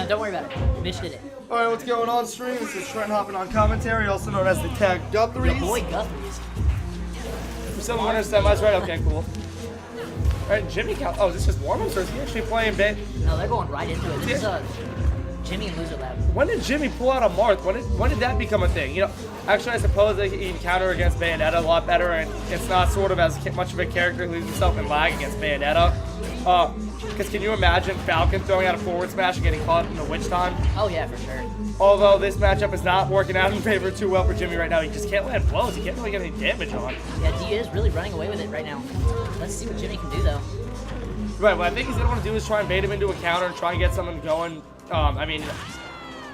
No, don't worry about it. Mitch did it. All right, what's going on stream? This is Trent hopping on commentary, also known as the Tag Guthries. Your boy Guthries. For some winner semis, right? Okay, cool. All right, JimmyCaldero. Oh, is this just warm-ups or is he actually playing bit? No, they're going right into it. This is Jimmy and LoserLab. When did Jimmy pull out a Marth? When did that become a thing? You know, actually, I suppose that he can counter against Bayonetta a lot better, and it's not sort of as much of a character who leaves himself in lag against Bayonetta. Because can you imagine Falcon throwing out a forward smash and getting caught in the witch time? Oh yeah, for sure. Although this matchup is not working out in favor too well for Jimmy right now. He just can't land blows. He can't really get any damage on. Yeah, D is really running away with it right now. Let's see what Jimmy can do though. Right, what I think he's going to want to do is try and bait him into a counter and try and get something going. I mean,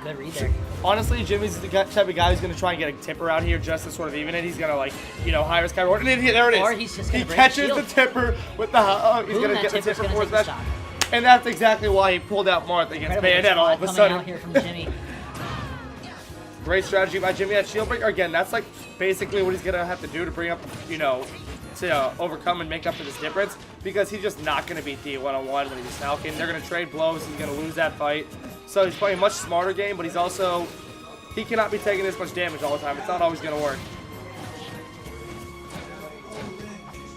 good read there. Honestly, Jimmy's the type of guy who's going to try and get a tipper out here just to sort of even it. He's going to, like, you know, high risk, high reward. And then there it is. Or he's just he break catches the the tipper with the he's going to get the tipper forward smash. And that's exactly why he pulled out Marth against Bayonetta all of a sudden. Out here from Jimmy. Great strategy by Jimmy. That shield breaker, again, that's like basically what he's going to have to do to bring up, you know, to overcome and make up for this difference, because he's just not going to beat D one-on-one when he's Falcon. They're going to trade blows. He's going to lose that fight. So he's playing a much smarter game, but he's also, he cannot be taking this much damage all the time. It's not always going to work.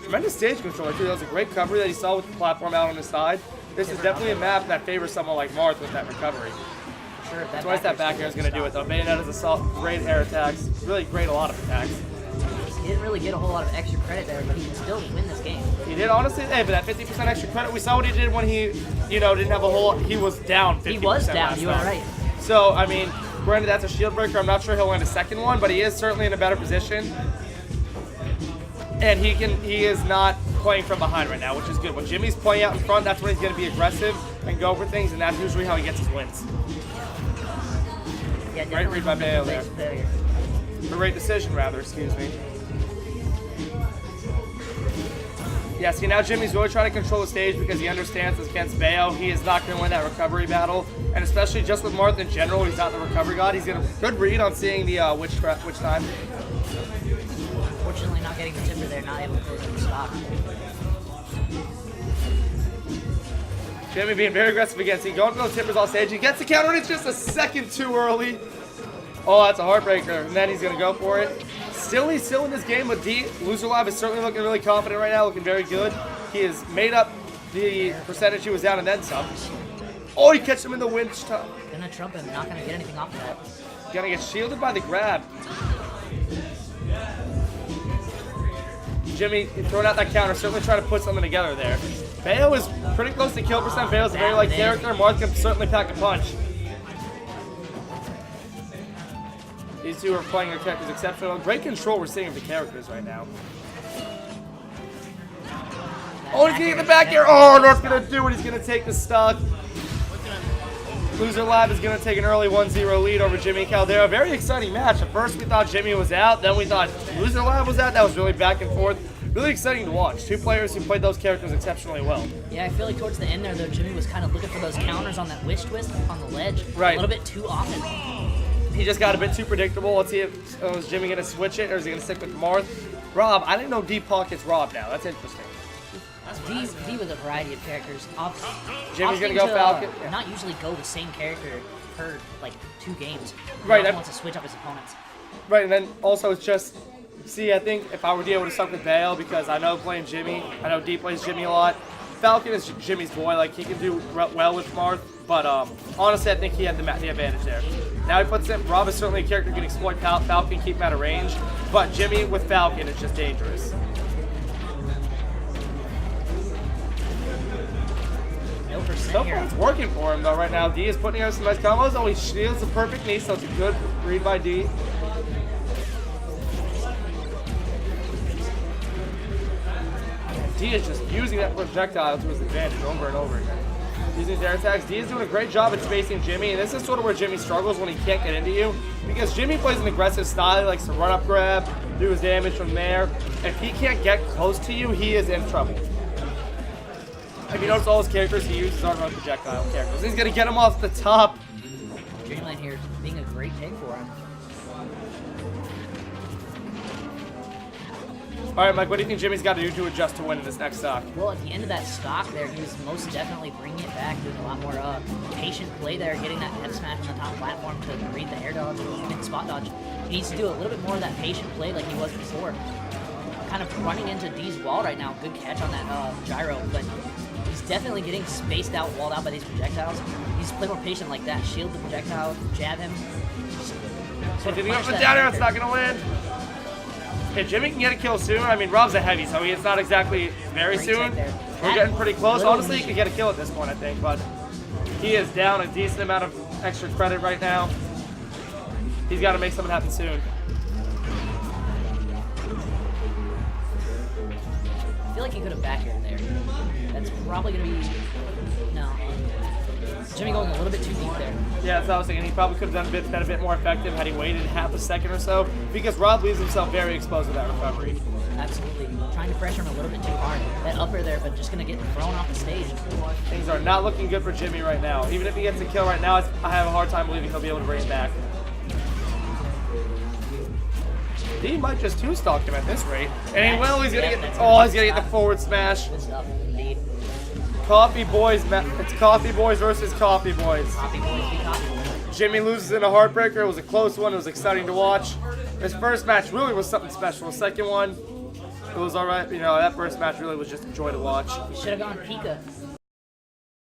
Tremendous stage control, too. That was a great recovery that he saw with the platform out on his side. This is definitely a map that favors someone like Marth with that recovery. Sure, Twice that back air is going to do it, though. Bayonetta's assault, great air attacks. Really great, a lot of attacks. He didn't really get a whole lot of extra credit there, but he can still win this game. He did, honestly. Hey, but that 50% extra credit, we saw what he did when he, you know, didn't have a whole, he was down 50%. He was down, you were right. So, I mean, granted, that's a shield breaker. I'm not sure he'll land a second one, but he is certainly in a better position. And he is not playing from behind right now, which is good. When Jimmy's playing out in front, that's when he's going to be aggressive and go for things, and that's usually how he gets his wins. Yeah, great read by Bayo there. A great decision, rather, excuse me. Yeah, see, now Jimmy's really trying to control the stage because he understands that against Bayo, he is not going to win that recovery battle. And especially just with Marth in general, he's not the recovery god. He's going to good read on seeing the witch time. Fortunately, not getting the tipper there, not able to close the stock. Jimmy being very aggressive against him, going for those tippers off stage. He gets the counter, and it's just a second too early. Oh, that's a heartbreaker, and then he's going to go for it. He's still in this game with D. LoserLab is certainly looking really confident right now, looking very good. He has made up the percentage he was down and then some. Oh, he catches him in the winch top. Gonna trump him, not gonna get anything off of that. Gonna get shielded by the grab. Jimmy throwing out that counter, certainly trying to put something together there. Bayo is pretty close to kill percent. Bayo's a very light character. Marth can certainly pack a punch. These two are playing their characters exceptional. Great control we're seeing of the characters right now. Oh, he's getting the back air. Oh, Marth's going to do it. He's going to take the stock. LoserLab is going to take an early 1-0 lead over JimmyCaldero. Very exciting match. At first we thought Jimmy was out. Then we thought LoserLab was out. That was really back and forth. Really exciting to watch. Two players who played those characters exceptionally well. Yeah, I feel like towards the end there, though, Jimmy was kind of looking for those counters on that wish twist on the ledge. Right. A little bit too often. He just got a bit too predictable. Let's see if is Jimmy going to switch it or is he going to stick with Marth? R.O.B, I didn't know D pockets R.O.B now. That's interesting. D with a variety of characters. Jimmy's going to go Falcon. Not usually go the same character per, like, 2 games. Right. He wants to switch up his opponents. Right, and then also it's just, see, I think if I were D, I would have stuck with Bayo because I know playing Jimmy. I know D plays Jimmy a lot. Falcon is Jimmy's boy. Like, he can do well with Marth. But honestly, I think he had the advantage there. Now he puts in, R.O.B is certainly a character who can exploit Falcon, keep him out of range. But Jimmy with Falcon is just dangerous. So far, it's working for him, though, right now. D is putting out some nice combos. Oh, he shields the perfect knee, so it's a good read by D. D is just using that projectile to his advantage over and over again. Using his air attacks. D is doing a great job at spacing Jimmy, and this is sort of where Jimmy struggles when he can't get into you. Because Jimmy plays an aggressive style. He likes to run up grab, do his damage from there. If he can't get close to you, he is in trouble. If you notice, all his characters he uses aren't run projectile characters. He's going to get him off the top. Dreamland here being a great pick for him. All right, Mike, what do you think Jimmy's got to do to adjust to win in this next stock? Well, at the end of that stock there, he was most definitely bringing it back, doing a lot more patient play there, getting that F smash on the top platform to read the air dodge and spot dodge. He needs to do a little bit more of that patient play like he was before. Kind of running into D's wall right now. Good catch on that gyro, but he's definitely getting spaced out, walled out by these projectiles. He needs to play more patient like that. Shield the projectile, jab him. So if he goes down here, it's not going to win. Okay, Jimmy can get a kill soon. I mean, Rob's a heavy, so it's not exactly very soon. We're getting pretty close. Honestly, he could get a kill at this point, I think, but he is down a decent amount of extra credit right now. He's got to make something happen soon. I feel like he could have back aired there. That's probably going to be... No. Jimmy going a little bit too deep there. Yeah, that's what I was thinking. He probably could have been a bit more effective had he waited half a second or so, because Rob leaves himself very exposed with that recovery. Absolutely. Trying to pressure him a little bit too hard. That up air there, but just going to get thrown off the stage. Things are not looking good for Jimmy right now. Even if he gets a kill right now, I have a hard time believing he'll be able to bring it back. He might just two-stalk him at this rate. And he will. He's going to get the forward smash. Good stuff, indeed. Coffee Boys, it's Coffee Boys versus Coffee Boys. Coffee boys be coffee boys. Jimmy loses in a heartbreaker. It was a close one. It was exciting to watch. His first match really was something special. The second one, it was all right. You know, that first match really was just a joy to watch. Should have gone Pika.